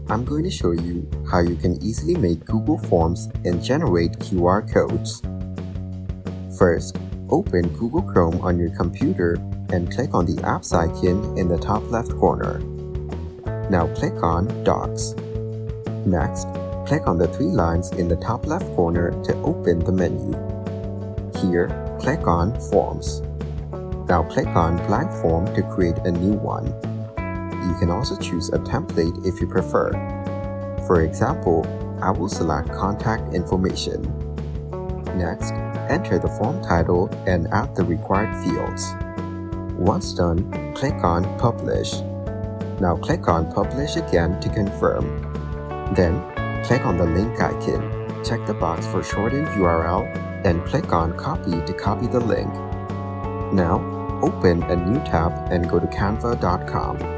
I'm going to show you how you can easily make Google Forms and generate QR codes. First, open Google Chrome on your computer and click on the Apps icon in the top left corner. Now click on Docs. Next, click on the three lines in the top left corner to open the menu. Here, click on Forms. Now click on Blank Form to create a new one. You can also choose a template if you prefer. For example, I will select Contact Information. Next, enter the form title and add the required fields. Once done, click on Publish. Now click on Publish again to confirm. Then, click on the link icon. Check the box for shortened URL and click on Copy to copy the link. Now, open a new tab and go to canva.com.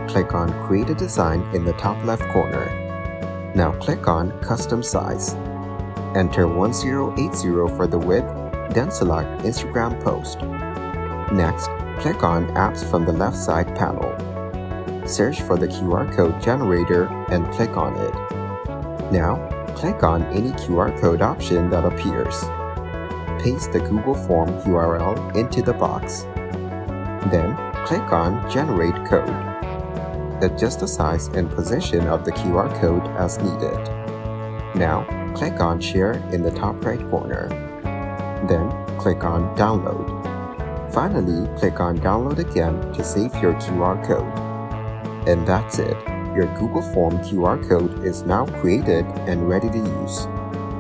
Click on Create a Design in the top left corner. Now click on Custom Size. Enter 1080 for the width, then select Instagram Post. Next, click on Apps from the left side panel. Search for the QR code generator and click on it. Now, click on any QR code option that appears. Paste the Google Form URL into the box. Then, click on Generate Code. Adjust the size and position of the QR code as needed. Now, click on Share in the top right corner. Then, click on Download. Finally, click on Download again to save your QR code. And that's it. Your Google Form QR code is now created and ready to use.